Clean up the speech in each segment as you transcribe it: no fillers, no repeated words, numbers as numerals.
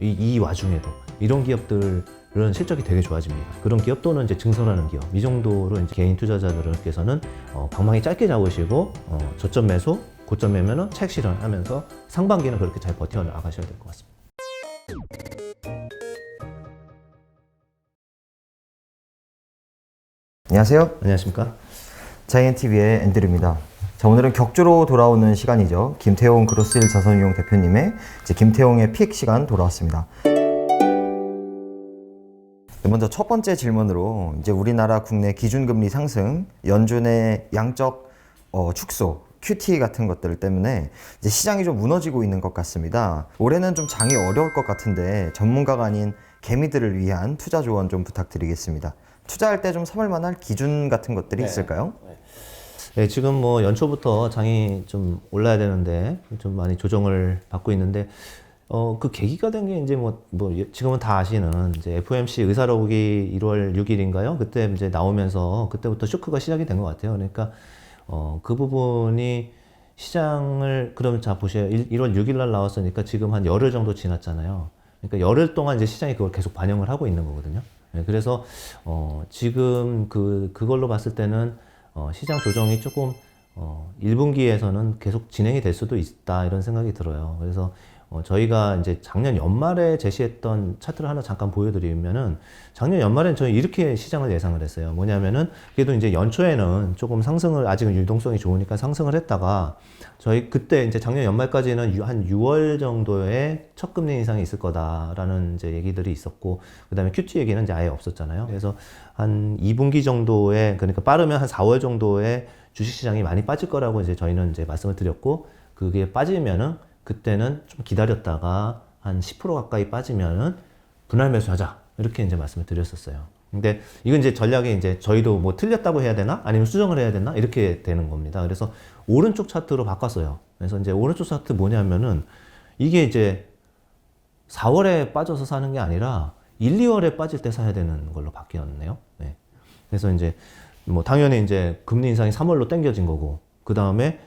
이 와중에도 이런 기업들은 실적이 되게 좋아집니다. 그런 기업 또는 이제 증설하는 기업, 이 정도로 이제 개인 투자자들께서는 방망이 짧게 잡으시고 저점 매수, 고점 매면은 차익 실현하면서 상반기는 그렇게 잘 버텨 나가셔야 될 것 같습니다. 안녕하세요. 안녕하십니까? 자이언TV의 앤드류입니다. 자, 오늘은 격주로 돌아오는 시간이죠. 김태용 그로스힐 자산운용 대표님의 김태용의 픽 시간 돌아왔습니다. 먼저 첫 번째 질문으로 이제 우리나라 국내 기준금리 상승, 연준의 양적 축소, QT 같은 것들 때문에 이제 시장이 좀 무너지고 있는 것 같습니다. 올해는 좀 장이 어려울 것 같은데 전문가가 아닌 개미들을 위한 투자 조언 좀 부탁드리겠습니다. 투자할 때 좀 삼을 만한 기준 같은 것들이 있을까요? 네, 지금 뭐 연초부터 장이 좀 올라야 되는데 좀 많이 조정을 받고 있는데 그 계기가 된 게 이제 뭐 지금은 다 아시는 이제 FOMC 의사록이 1월 6일인가요? 그때 이제 나오면서 그때부터 쇼크가 시작이 된 것 같아요. 그러니까 그 부분이 시장을 그럼 자 보세요. 1월 6일 날 나왔으니까 지금 한 열흘 정도 지났잖아요. 그러니까 열흘 동안 이제 시장이 그걸 계속 반영을 하고 있는 거거든요. 네, 그래서 지금 그걸로 봤을 때는 시장 조정이 조금 1분기에서는 계속 진행이 될 수도 있다 이런 생각이 들어요. 그래서 저희가 이제 작년 연말에 제시했던 차트를 하나 잠깐 보여드리면은 작년 연말엔 저희 이렇게 시장을 예상을 했어요. 뭐냐면은 그래도 이제 연초에는 조금 상승을 아직은 유동성이 좋으니까 상승을 했다가 저희 그때 이제 작년 연말까지는 한 6월 정도에 첫 금리 인상이 있을 거다라는 이제 얘기들이 있었고 그다음에 QT 얘기는 이제 아예 없었잖아요. 그래서 한 2분기 정도에 그러니까 빠르면 한 4월 정도에 주식시장이 많이 빠질 거라고 이제 저희는 이제 말씀을 드렸고 그게 빠지면은 그때는 좀 기다렸다가 한 10% 가까이 빠지면은 분할 매수하자 이렇게 이제 말씀을 드렸었어요. 근데 이건 이제 전략이 이제 저희도 뭐 틀렸다고 해야 되나 아니면 수정을 해야 되나 이렇게 되는 겁니다. 그래서 오른쪽 차트로 바꿨어요. 그래서 이제 오른쪽 차트 뭐냐면은 이게 이제 4월에 빠져서 사는 게 아니라 1, 2월에 빠질 때 사야 되는 걸로 바뀌었네요. 네. 그래서 이제 뭐 당연히 이제 금리 인상이 3월로 당겨진 거고 그 다음에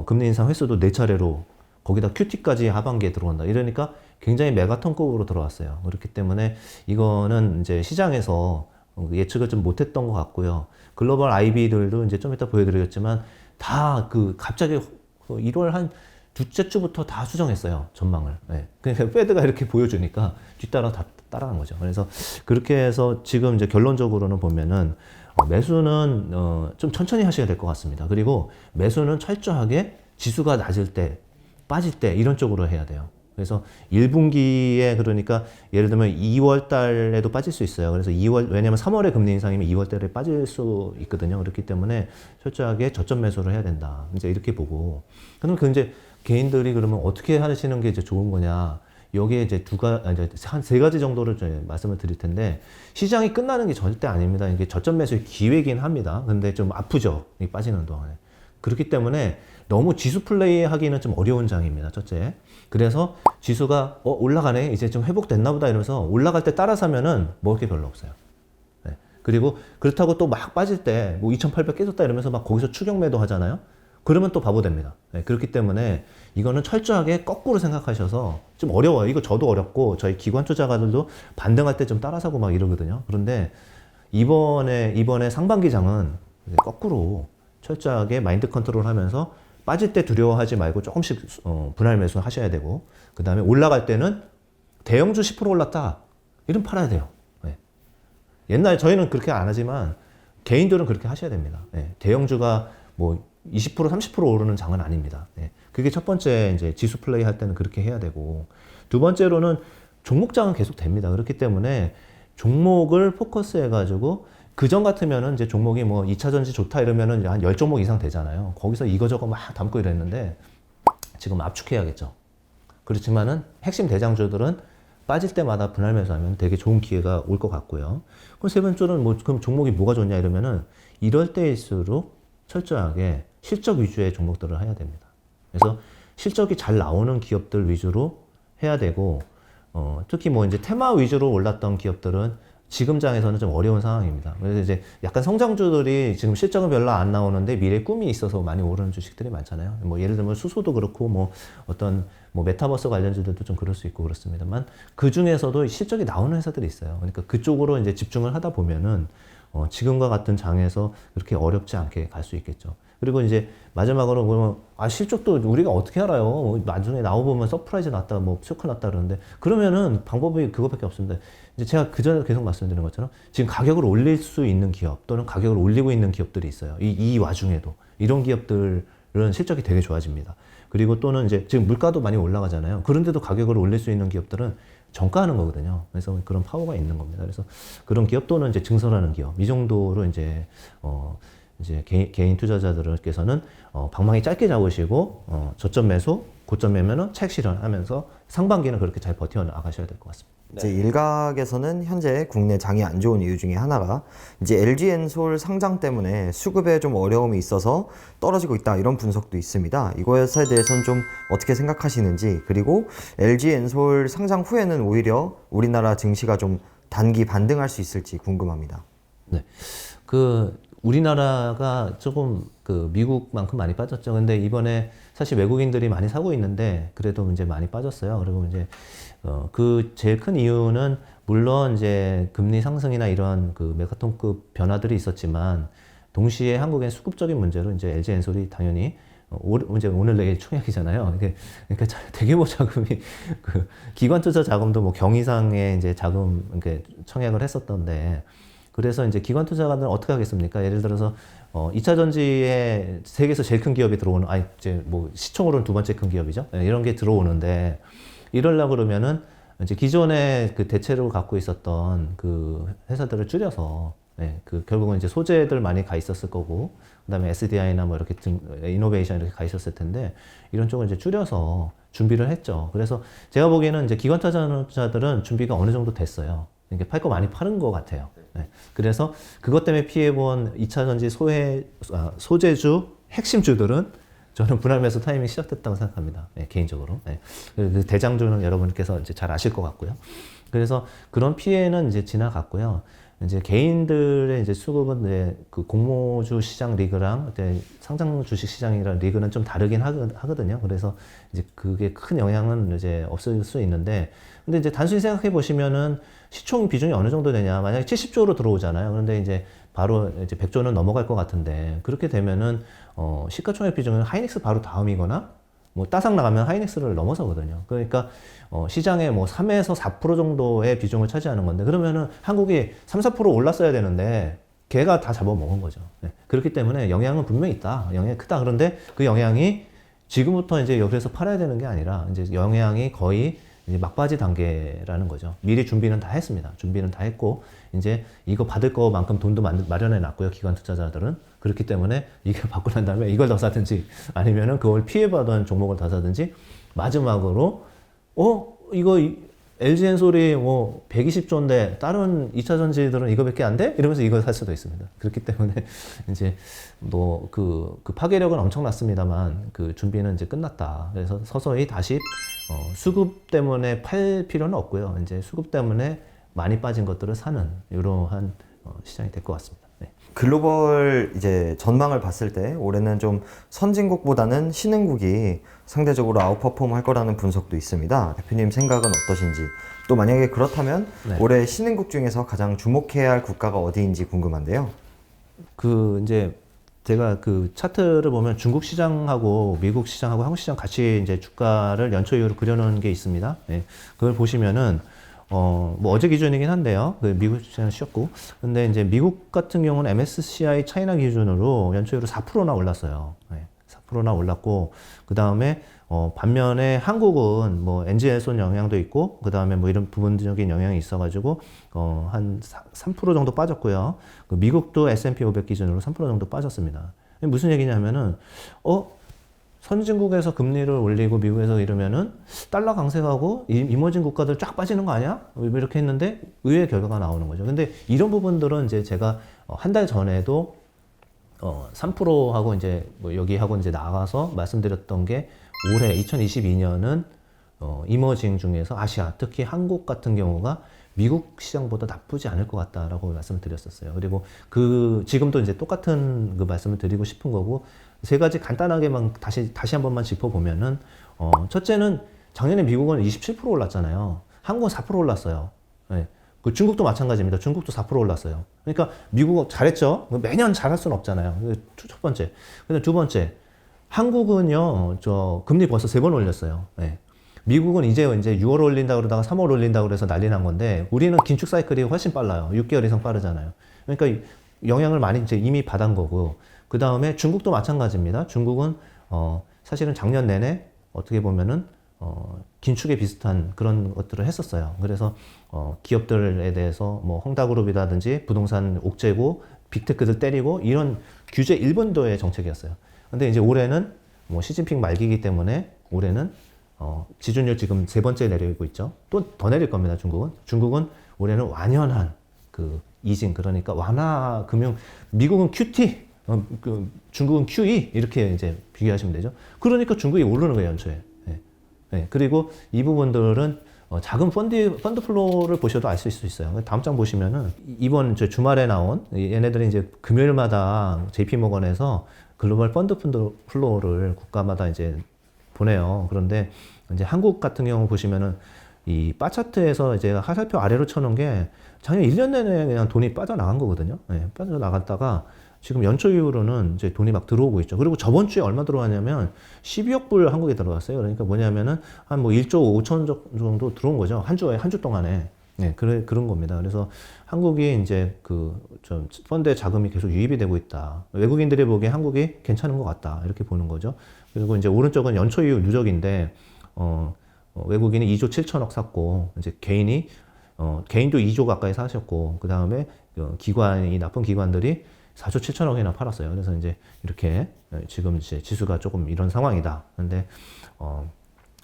금리 인상 횟수도 4차례로 거기다 QT까지 하반기에 들어간다. 이러니까 굉장히 메가톤급으로 들어왔어요. 그렇기 때문에 이거는 이제 시장에서 예측을 좀 못했던 것 같고요. 글로벌 IB들도 이제 좀 이따 보여드리겠지만 다 갑자기 1월 한 둘째 주부터 다 수정했어요. 전망을. 네. 그러니까 패드가 이렇게 보여주니까 뒤따라 다 따라간 거죠. 그래서 그렇게 해서 지금 이제 결론적으로는 보면은 매수는 좀 천천히 하셔야 될 것 같습니다. 그리고 매수는 철저하게 지수가 낮을 때 빠질 때 이런 쪽으로 해야 돼요. 그래서 1분기에 그러니까 예를 들면 2월 달에도 빠질 수 있어요. 그래서 왜냐면 3월에 금리 인상이면 2월 달에 빠질 수 있거든요. 그렇기 때문에 철저하게 저점 매수를 해야 된다. 이제 이렇게 보고. 그럼 이제 개인들이 그러면 어떻게 하시는 게 이제 좋은 거냐. 여기에 이제 한 세 가지 정도를 말씀을 드릴 텐데 시장이 끝나는 게 절대 아닙니다. 이게 저점 매수의 기회긴 합니다. 근데 좀 아프죠. 이 빠지는 동안에. 그렇기 때문에 너무 지수 플레이 하기는 좀 어려운 장입니다. 첫째. 그래서 지수가 올라가네 이제 좀 회복됐나 보다 이러면서 올라갈 때 따라 사면은 먹을 게 별로 없어요. 네. 그리고 그렇다고 또 막 빠질 때 뭐 2800 깨졌다 이러면서 막 거기서 추격 매도 하잖아요. 그러면 또 바보 됩니다. 네. 그렇기 때문에 이거는 철저하게 거꾸로 생각하셔서 좀 어려워요. 이거 저도 어렵고 저희 기관 투자가들도 반등할 때 좀 따라 사고 막 이러거든요. 그런데 이번에 상반기 장은 거꾸로 철저하게 마인드 컨트롤 하면서 빠질 때 두려워하지 말고 조금씩 분할 매수 하셔야 되고 그 다음에 올라갈 때는 대형주 10% 올랐다 이러면 팔아야 돼요. 네. 옛날 저희는 그렇게 안 하지만 개인들은 그렇게 하셔야 됩니다. 네. 대형주가 뭐 20% 30% 오르는 장은 아닙니다. 네. 그게 첫 번째 이제 지수 플레이 할 때는 그렇게 해야 되고 두 번째로는 종목장은 계속 됩니다. 그렇기 때문에 종목을 포커스 해가지고 그전 같으면은 이제 종목이 뭐 2차전지 좋다 이러면은 한 10종목 이상 되잖아요. 거기서 이거저거 막 담고 이랬는데 지금 압축해야겠죠. 그렇지만은 핵심 대장주들은 빠질 때마다 분할 매수하면 되게 좋은 기회가 올 것 같고요. 그럼 세 번째는 그럼 종목이 뭐가 좋냐 이러면은 이럴 때일수록 철저하게 실적 위주의 종목들을 해야 됩니다. 그래서 실적이 잘 나오는 기업들 위주로 해야 되고 특히 뭐 이제 테마 위주로 올랐던 기업들은 지금 장에서는 좀 어려운 상황입니다. 그래서 이제 약간 성장주들이 지금 실적은 별로 안 나오는데 미래 꿈이 있어서 많이 오르는 주식들이 많잖아요. 뭐 예를 들면 수소도 그렇고 뭐 어떤 뭐 메타버스 관련주들도 좀 그럴 수 있고 그렇습니다만 그 중에서도 실적이 나오는 회사들이 있어요. 그러니까 그쪽으로 이제 집중을 하다 보면은 지금과 같은 장에서 그렇게 어렵지 않게 갈 수 있겠죠. 그리고 이제 마지막으로 그러면 실적도 우리가 어떻게 알아요? 나중에 나오보면 서프라이즈 났다, 뭐 쇼크 났다 그러는데 그러면은 방법이 그것밖에 없습니다. 이제 제가 그 전에 계속 말씀드린 것처럼 지금 가격을 올릴 수 있는 기업 또는 가격을 올리고 있는 기업들이 있어요. 이 와중에도 이런 기업들은 실적이 되게 좋아집니다. 그리고 또는 이제 지금 물가도 많이 올라가잖아요. 그런데도 가격을 올릴 수 있는 기업들은 정가하는 거거든요. 그래서 그런 파워가 있는 겁니다. 그래서 그런 기업 또는 이제 증설하는 기업 이 정도로 이제 이제 개인 투자자들께서는 방망이 짧게 잡으시고 저점 매수, 고점 매면은 차익 실현하면서 상반기는 그렇게 잘 버텨 나가셔야 될 것 같습니다. 이제 일각에서는 현재 국내 장이 안 좋은 이유 중에 하나가 이제 LG엔솔 상장 때문에 수급에 좀 어려움이 있어서 떨어지고 있다 이런 분석도 있습니다. 이것에 대해서는 좀 어떻게 생각하시는지, 그리고 LG엔솔 상장 후에는 오히려 우리나라 증시가 좀 단기 반등할 수 있을지 궁금합니다. 네. 우리나라가 조금 미국만큼 많이 빠졌죠. 근데 이번에 사실 외국인들이 많이 사고 있는데 그래도 이제 많이 빠졌어요. 그리고 이제 제일 큰 이유는 물론 이제 금리 상승이나 이런 메가톤급 변화들이 있었지만 동시에 한국의 수급적인 문제로 이제 LG엔솔이 당연히 이제 오늘 내일 총약이잖아요. 그러니까 대규모 자금이 기관 투자 자금도 뭐 경이상의 이제 자금 이렇게 청약을 했었던데 그래서 이제 기관 투자가들은 어떻게 하겠습니까? 예를 들어서 2차 전지에 세계에서 제일 큰 기업이 들어오는 이제 뭐 시총으로는 두 번째 큰 기업이죠. 이런 게 들어오는데 이러려고 그러면은 이제 기존에 대체로 갖고 있었던 회사들을 줄여서 결국은 이제 소재들 많이 가 있었을 거고 그다음에 SDI나 뭐 이렇게 이노베이션 이렇게 가 있었을 텐데 이런 쪽을 이제 줄여서 준비를 했죠. 그래서 제가 보기에는 이제 기관 투자자들은 준비가 어느 정도 됐어요. 이게 팔 거 많이 파는 것 같아요. 그래서 그것 때문에 피해본 2차 전지 소재주 핵심주들은 저는 분할 매수 타이밍이 시작됐다고 생각합니다. 개인적으로. 그 대장주는 여러분께서 이제 잘 아실 것 같고요. 그래서 그런 피해는 이제 지나갔고요. 이제 개인들의 이제 수급은 이제 공모주 시장 리그랑 상장 주식 시장이랑 리그는 좀 다르긴 하거든요. 그래서 이제 그게 큰 영향은 이제 없을 수 있는데, 근데 이제 단순히 생각해 보시면은 시총 비중이 어느 정도 되냐. 만약에 70조로 들어오잖아요. 그런데 이제 바로 이제 100조는 넘어갈 것 같은데, 그렇게 되면은, 시가총액 비중은 하이닉스 바로 다음이거나, 뭐 따삭 나가면 하이닉스를 넘어서거든요. 그러니까, 시장의 뭐 3에서 4% 정도의 비중을 차지하는 건데, 그러면은 한국이 3, 4% 올랐어야 되는데, 걔가 다 잡아먹은 거죠. 그렇기 때문에 영향은 분명히 있다. 영향이 크다. 그런데 그 영향이 지금부터 이제 여기서 팔아야 되는 게 아니라, 이제 영향이 거의 이제 막바지 단계라는 거죠. 미리 준비는 다 했습니다. 준비는 다 했고 이제 이거 받을 거만큼 돈도 마련해 놨고요. 기관 투자자들은. 그렇기 때문에 이걸 받고 난 다음에 이걸 더 사든지 아니면은 그걸 피해받은 종목을 더 사든지 마지막으로 이거 LG엔솔이 뭐 120조인데 다른 2차 전지들은 이거밖에 안 돼? 이러면서 이걸 살 수도 있습니다. 그렇기 때문에 이제 뭐 그 파괴력은 엄청났습니다만 그 준비는 이제 끝났다. 그래서 서서히 다시 수급 때문에 팔 필요는 없고요. 이제 수급 때문에 많이 빠진 것들을 사는 이러한 시장이 될 것 같습니다. 네. 글로벌 이제 전망을 봤을 때 올해는 좀 선진국보다는 신흥국이 상대적으로 아웃퍼폼 할 거라는 분석도 있습니다. 대표님 생각은 어떠신지, 또 만약에 그렇다면 네. 올해 신흥국 중에서 가장 주목해야 할 국가가 어디인지 궁금한데요. 이제 제가 차트를 보면 중국 시장하고 미국 시장하고 한국 시장 같이 이제 주가를 연초 이후로 그려놓은 게 있습니다. 네. 그걸 보시면은 뭐 어제 기준이긴 한데요. 미국 시장은 쉬었고. 근데 이제 미국 같은 경우는 MSCI 차이나 기준으로 연초 이후로 4%나 올랐어요. 네. 4%나 올랐고, 그 다음에 반면에 한국은 뭐 엔지에손 영향도 있고, 그 다음에 뭐 이런 부분적인 영향이 있어가지고 한 3% 정도 빠졌고요. 미국도 S&P 500 기준으로 3% 정도 빠졌습니다. 무슨 얘기냐면은 선진국에서 금리를 올리고 미국에서 이러면은 달러 강세가고 이머징 국가들 쫙 빠지는 거 아니야? 이렇게 했는데 의외의 결과가 나오는 거죠. 근데 이런 부분들은 이제 제가 한 달 전에도 3%하고 이제 뭐 여기하고 이제 나가서 말씀드렸던 게 올해 2022년은 이머징 중에서 아시아, 특히 한국 같은 경우가 미국 시장보다 나쁘지 않을 것 같다라고 말씀을 드렸었어요. 그리고 지금도 이제 똑같은 그 말씀을 드리고 싶은 거고, 세 가지 간단하게만 다시 한 번만 짚어보면은, 첫째는 작년에 미국은 27% 올랐잖아요. 한국은 4% 올랐어요. 네. 그 중국도 마찬가지입니다. 중국도 4% 올랐어요. 그러니까 미국은 잘했죠. 매년 잘할 수는 없잖아요. 첫 번째. 근데 두 번째, 한국은요, 금리 벌써 3번 올렸어요. 네. 미국은 이제 6월 올린다 그러다가 3월 올린다 그래서 난리 난 건데, 우리는 긴축 사이클이 훨씬 빨라요. 6개월 이상 빠르잖아요. 그러니까 영향을 많이 이제 이미 받은 거고, 그 다음에 중국도 마찬가지입니다. 중국은 사실은 작년 내내 어떻게 보면은 긴축에 비슷한 그런 것들을 했었어요. 그래서 기업들에 대해서 뭐 헝다그룹이라든지 부동산 옥죄고 빅테크들 때리고 이런 규제 일본도의 정책이었어요. 근데 이제 올해는 뭐 시진핑 말기이기 때문에 올해는 지준율 지금 3번째 내리고 있죠. 또 더 내릴 겁니다. 중국은 올해는 완연한 그 이징, 그러니까 완화 금융. 미국은 QT, 중국은 QE 이렇게 이제 비교하시면 되죠. 그러니까 중국이 오르는 거예요, 연초에. 네. 그리고 이 부분들은 작은 펀드 플로우를 보셔도 알 수 있어요. 다음 장 보시면은 이번 주말에 나온 얘네들이 이제 금요일마다 JP 모건에서 글로벌 펀드 플로우를 국가마다 이제 보내요. 그런데 이제 한국 같은 경우 보시면은 이 바 차트에서 이제 하살표 아래로 쳐놓은 게 작년 1년 내내 그냥 돈이 빠져나간 거거든요. 네, 빠져나갔다가 지금 연초 이후로는 이제 돈이 막 들어오고 있죠. 그리고 저번 주에 얼마 들어왔냐면 12억 불 한국에 들어왔어요. 그러니까 뭐냐면은 한 뭐 1조 5천 정도 들어온 거죠. 한 주 동안에. 네, 그런 겁니다. 그래서 한국이 이제 좀 펀드의 자금이 계속 유입이 되고 있다. 외국인들이 보기에 한국이 괜찮은 것 같다. 이렇게 보는 거죠. 그리고 이제 오른쪽은 연초 이후 누적인데, 외국인이 2조 7천억 샀고, 이제 개인도 2조 가까이 사셨고, 그 다음에 나쁜 기관들이 4조 7천억이나 팔았어요. 그래서 이제 이렇게 지금 이제 지수가 조금 이런 상황이다. 근데,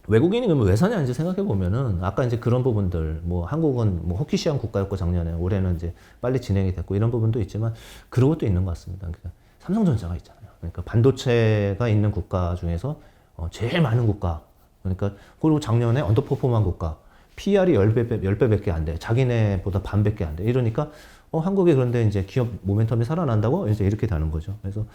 외국인이 그러면 왜 사냐 이제 생각해 보면은 아까 이제 그런 부분들, 뭐 한국은 뭐 호키 시장 국가였고 작년에, 올해는 이제 빨리 진행이 됐고 이런 부분도 있지만 그런 것도 있는 것 같습니다. 그러니까 삼성전자가 있잖아요. 그러니까 반도체가 있는 국가 중에서 제일 많은 국가. 그러니까 그리고 작년에 언더퍼폼한 국가. PR이 10배밖에 안 돼. 자기네보다 반밖에 안 돼. 이러니까 한국이 그런데 이제 기업 모멘텀이 살아난다고 이제 이렇게 되는 거죠. 그래서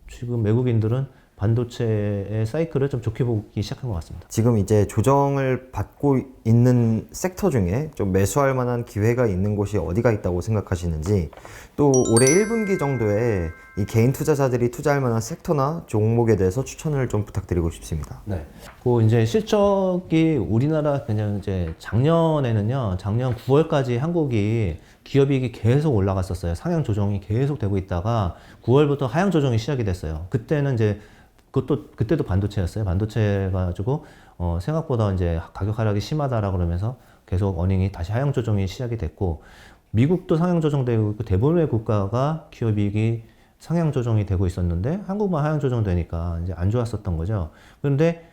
지금 외국인들은 반도체의 사이클을 좀 좋게 보기 시작한 것 같습니다. 지금 이제 조정을 받고 있는 섹터 중에 좀 매수할 만한 기회가 있는 곳이 어디가 있다고 생각하시는지, 또 올해 1분기 정도에 이 개인 투자자들이 투자할 만한 섹터나 종목에 대해서 추천을 좀 부탁드리고 싶습니다. 네. 그 이제 실적이 우리나라 그냥 이제 작년 9월까지 한국이 기업이익이 계속 올라갔었어요. 상향 조정이 계속 되고 있다가 9월부터 하향 조정이 시작이 됐어요. 그때는 이제 그때도 반도체였어요. 반도체 가지고 생각보다 이제 가격 하락이 심하다라 그러면서 계속 어닝이 다시 하향 조정이 시작이 됐고, 미국도 상향 조정되고 있고 대부분의 국가가 기업이익이 상향 조정이 되고 있었는데 한국만 하향 조정되니까 이제 안 좋았었던 거죠. 그런데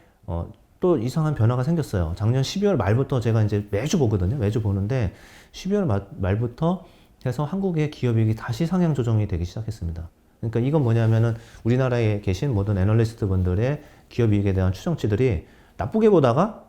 또 이상한 변화가 생겼어요. 작년 12월 말부터 제가 이제 매주 보거든요. 매주 보는데 12월 말부터 해서 한국의 기업이익이 다시 상향 조정이 되기 시작했습니다. 그러니까 이건 뭐냐면은 우리나라에 계신 모든 애널리스트 분들의 기업이익에 대한 추정치들이 나쁘게 보다가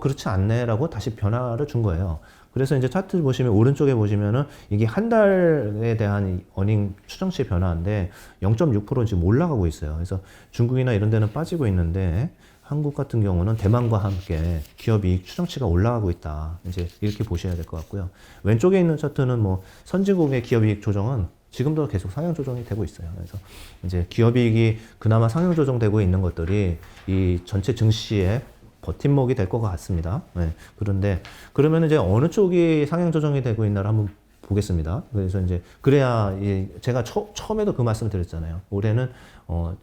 그렇지 않네라고 다시 변화를 준 거예요. 그래서 이제 차트 보시면 오른쪽에 보시면은 이게 한 달에 대한 어닝 추정치 변화인데 0.6% 지금 올라가고 있어요. 그래서 중국이나 이런 데는 빠지고 있는데 한국 같은 경우는 대만과 함께 기업이익 추정치가 올라가고 있다. 이제 이렇게 보셔야 될 것 같고요. 왼쪽에 있는 차트는 뭐 선진국의 기업이익 조정은 지금도 계속 상향 조정이 되고 있어요. 그래서 이제 기업이익이 그나마 상향 조정되고 있는 것들이 이 전체 증시의 버팀목이 될 것 같습니다. 네. 그런데 그러면 이제 어느 쪽이 상향 조정이 되고 있나를 한번 보겠습니다. 그래서 이제 그래야 제가 처음에도 그 말씀을 드렸잖아요. 올해는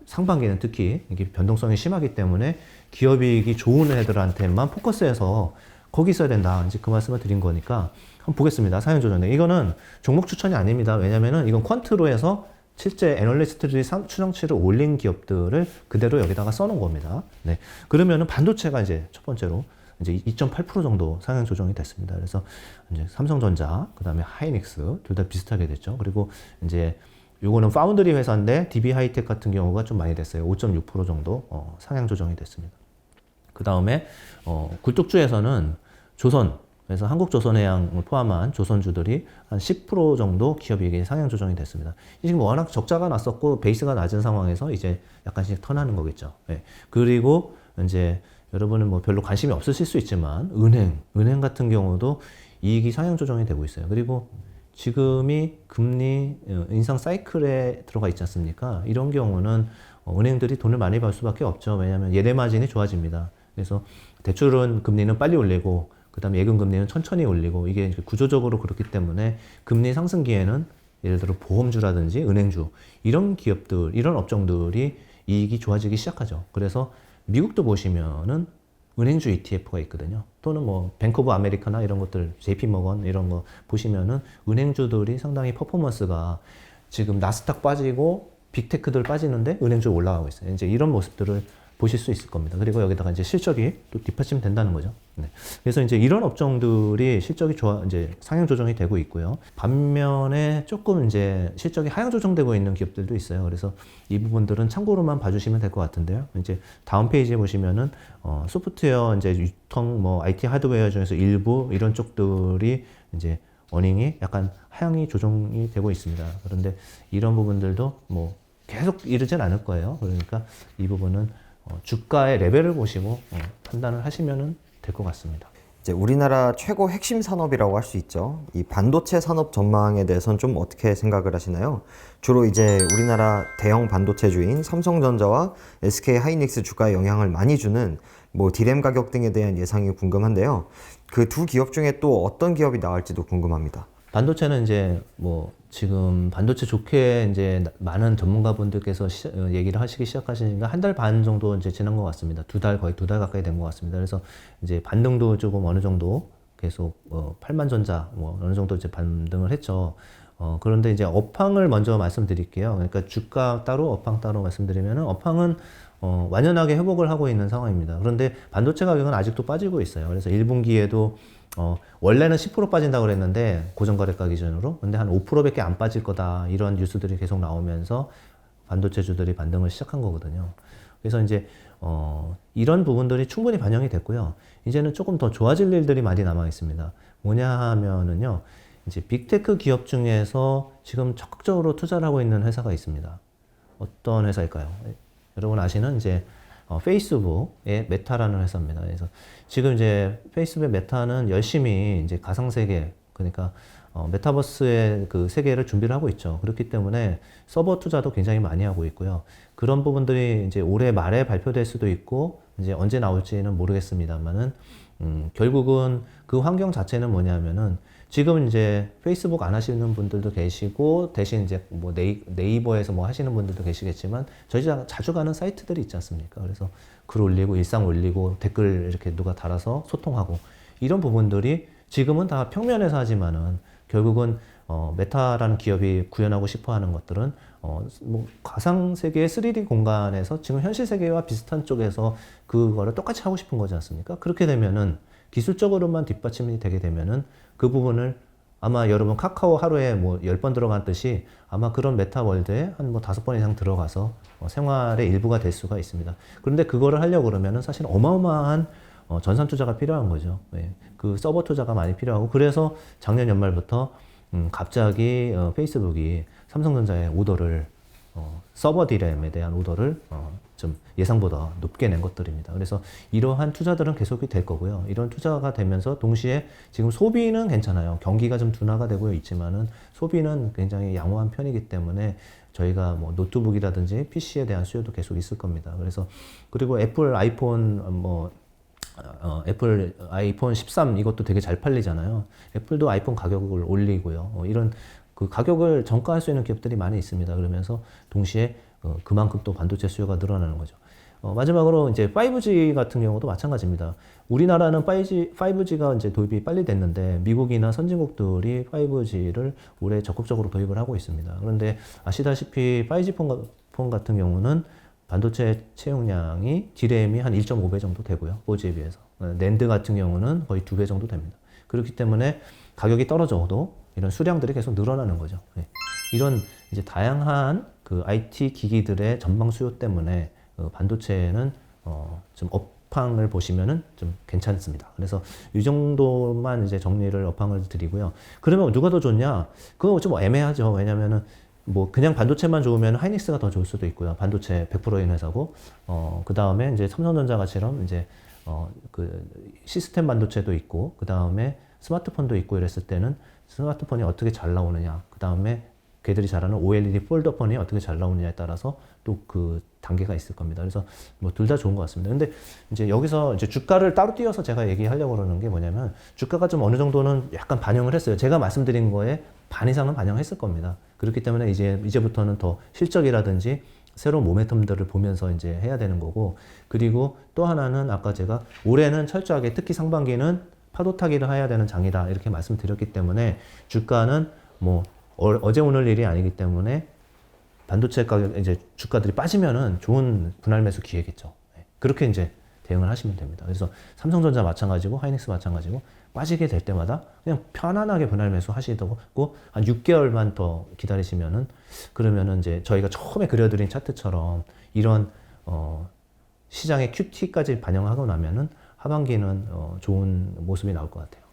상반기는 특히 이게 변동성이 심하기 때문에 기업이익이 좋은 애들한테만 포커스해서 거기 있어야 된다. 이제 그 말씀을 드린 거니까 한번 보겠습니다. 상향 조정. 이거는 종목 추천이 아닙니다. 왜냐면은 이건 퀀트로 해서 실제 애널리스트들이 추정치를 올린 기업들을 그대로 여기다가 써놓은 겁니다. 네. 그러면은 반도체가 이제 첫 번째로 이제 2.8% 정도 상향 조정이 됐습니다. 그래서 이제 삼성전자, 그 다음에 하이닉스 둘 다 비슷하게 됐죠. 그리고 이제 요거는 파운드리 회사인데 DB 하이텍 같은 경우가 좀 많이 됐어요. 5.6% 정도 상향 조정이 됐습니다. 그 다음에 굴뚝주에서는 조선, 그래서 한국조선해양을 포함한 조선주들이 한 10% 정도 기업이익이 상향 조정이 됐습니다. 지금 워낙 적자가 났었고 베이스가 낮은 상황에서 이제 약간씩 턴하는 거겠죠. 예. 그리고 이제 여러분은 뭐 별로 관심이 없으실 수 있지만 은행 같은 경우도 이익이 상향 조정이 되고 있어요. 그리고 지금이 금리 인상 사이클에 들어가 있지 않습니까? 이런 경우는 은행들이 돈을 많이 벌 수밖에 없죠. 왜냐하면 예대 마진이 좋아집니다. 그래서 대출은 금리는 빨리 올리고 그다음에 예금 금리는 천천히 올리고 이게 구조적으로 그렇기 때문에 금리 상승기에는 예를 들어 보험주라든지 은행주 이런 기업들 이런 업종들이 이익이 좋아지기 시작하죠. 그래서 미국도 보시면은 은행주 ETF가 있거든요. 또는 뭐 뱅크 오브 아메리카나 이런 것들 JP 모건 이런 거 보시면은 은행주들이 상당히 퍼포먼스가 지금 나스닥 빠지고 빅테크들 빠지는데 은행주 올라가고 있어요. 이제 이런 모습들을 보실 수 있을 겁니다. 그리고 여기다가 이제 실적이 또 뒷받침 된다는 거죠. 네. 그래서 이제 이런 업종들이 실적이 이제 상향 조정이 되고 있고요. 반면에 조금 이제 실적이 하향 조정되고 있는 기업들도 있어요. 그래서 이 부분들은 참고로만 봐주시면 될 것 같은데요. 이제 다음 페이지에 보시면은 소프트웨어 이제 유통 뭐 IT 하드웨어 중에서 일부 이런 쪽들이 이제 어닝이 약간 하향이 조정이 되고 있습니다. 그런데 이런 부분들도 뭐 계속 이르진 않을 거예요. 그러니까 이 부분은 주가의 레벨을 보시고 판단을 하시면 될 것 같습니다. 이제 우리나라 최고 핵심 산업이라고 할 수 있죠. 이 반도체 산업 전망에 대해서는 좀 어떻게 생각을 하시나요? 주로 이제 우리나라 대형 반도체주인 삼성전자와 SK 하이닉스 주가에 영향을 많이 주는 뭐 디램 가격 등에 대한 예상이 궁금한데요. 그 두 기업 중에 또 어떤 기업이 나올지도 궁금합니다. 반도체는 이제 뭐 지금 반도체 좋게 이제 많은 전문가분들께서 얘기를 하시기 시작하시니까 한 달 반 정도 이제 지난 것 같습니다. 거의 두 달 가까이 된 것 같습니다. 그래서 이제 반등도 조금 어느 정도 계속 8만전자 뭐 어느 정도 이제 반등을 했죠. 그런데 이제 업황을 먼저 말씀드릴게요. 그러니까 주가 따로 업황 따로 말씀드리면은 업황은 완연하게 회복을 하고 있는 상황입니다. 그런데 반도체 가격은 아직도 빠지고 있어요. 그래서 1분기에도 원래는 10% 빠진다고 그랬는데 고정거래가 기준으로 근데 한 5%밖에 안 빠질 거다 이런 뉴스들이 계속 나오면서 반도체주들이 반등을 시작한 거거든요. 그래서 이제 이런 부분들이 충분히 반영이 됐고요. 이제는 조금 더 좋아질 일들이 많이 남아 있습니다. 뭐냐 하면은요. 이제 빅테크 기업 중에서 지금 적극적으로 투자를 하고 있는 회사가 있습니다. 어떤 회사일까요? 여러분 아시는 이제 페이스북의 메타라는 회사입니다. 그래서 지금 이제 페이스북의 메타는 열심히 이제 가상세계, 그러니까 메타버스의 그 세계를 준비를 하고 있죠. 그렇기 때문에 서버 투자도 굉장히 많이 하고 있고요. 그런 부분들이 이제 올해 말에 발표될 수도 있고, 이제 언제 나올지는 모르겠습니다만은, 결국은 그 환경 자체는 뭐냐면은, 지금 이제 페이스북 안 하시는 분들도 계시고, 대신 이제 뭐 네이버에서 뭐 하시는 분들도 계시겠지만, 저희가 자주 가는 사이트들이 있지 않습니까? 그래서 글 올리고, 일상 올리고, 댓글 이렇게 누가 달아서 소통하고, 이런 부분들이 지금은 다 평면에서 하지만은, 결국은 메타라는 기업이 구현하고 싶어 하는 것들은 뭐 가상 세계의 3D 공간에서 지금 현실 세계와 비슷한 쪽에서 그거를 똑같이 하고 싶은 거지 않습니까? 그렇게 되면은 기술적으로만 뒷받침이 되게 되면은 그 부분을 아마 여러분 카카오 하루에 뭐 10번 들어간 듯이 아마 그런 메타 월드에 한 뭐 5번 이상 들어가서 생활의 일부가 될 수가 있습니다. 그런데 그거를 하려고 그러면은 사실 어마어마한 전산 투자가 필요한 거죠. 네. 그 서버 투자가 많이 필요하고 그래서 작년 연말부터 갑자기 페이스북이 삼성전자의 오더를 서버 디램에 대한 오더를 좀 예상보다 높게 낸 것들입니다. 그래서 이러한 투자들은 계속이 될 거고요. 이런 투자가 되면서 동시에 지금 소비는 괜찮아요. 경기가 좀 둔화가 되고 있지만은 소비는 굉장히 양호한 편이기 때문에 저희가 뭐 노트북이라든지 PC에 대한 수요도 계속 있을 겁니다. 그래서 그리고 애플 아이폰 애플 아이폰 13 이것도 되게 잘 팔리잖아요. 애플도 아이폰 가격을 올리고요. 이런 그 가격을 전가할 수 있는 기업들이 많이 있습니다. 그러면서 동시에 그만큼 또 반도체 수요가 늘어나는 거죠. 마지막으로 이제 5G 같은 경우도 마찬가지입니다. 우리나라는 5G가 이제 도입이 빨리 됐는데 미국이나 선진국들이 5G를 올해 적극적으로 도입을 하고 있습니다. 그런데 아시다시피 5G 폰 같은 경우는 반도체 채용량이 D램이 한 1.5배 정도 되고요. 4G에 비해서. 낸드 같은 경우는 거의 2배 정도 됩니다. 그렇기 때문에 가격이 떨어져도 이런 수량들이 계속 늘어나는 거죠. 네. 이런 이제 다양한 그 IT 기기들의 전방 수요 때문에 반도체는 좀 업황을 보시면은 좀 괜찮습니다. 그래서 이 정도만 이제 정리를 업황을 드리고요. 그러면 누가 더 좋냐? 그거 좀 애매하죠. 왜냐면은 뭐 그냥 반도체만 좋으면 하이닉스가 더 좋을 수도 있고요. 반도체 100%인 회사고, 그 다음에 이제 삼성전자가처럼 이제 그 시스템 반도체도 있고, 그 다음에 스마트폰도 있고 이랬을 때는 스마트폰이 어떻게 잘 나오느냐, 그 다음에 걔들이 잘하는 OLED 폴더폰이 어떻게 잘 나오느냐에 따라서 또 그 단계가 있을 겁니다. 그래서 뭐 둘 다 좋은 것 같습니다. 근데 이제 여기서 이제 주가를 따로 띄어서 제가 얘기하려고 그러는 게 뭐냐면, 주가가 좀 어느 정도는 약간 반영을 했어요. 제가 말씀드린 거에 반 이상은 반영했을 겁니다. 그렇기 때문에 이제부터는 더 실적이라든지 새로운 모멘텀들을 보면서 이제 해야 되는 거고, 그리고 또 하나는 아까 제가 올해는 철저하게 특히 상반기는 파도 타기를 해야 되는 장이다 이렇게 말씀드렸기 때문에 주가는 뭐 어제 오늘 일이 아니기 때문에 반도체 가격 이제 주가들이 빠지면은 좋은 분할 매수 기회겠죠. 그렇게 이제 대응을 하시면 됩니다. 그래서 삼성전자 마찬가지고 하이닉스 마찬가지고 빠지게 될 때마다 그냥 편안하게 분할 매수 하시고 한 6개월만 더 기다리시면은, 그러면은 이제 저희가 처음에 그려드린 차트처럼 이런 시장의 QT까지 반영하고 나면은 하반기는 좋은 모습이 나올 것 같아요.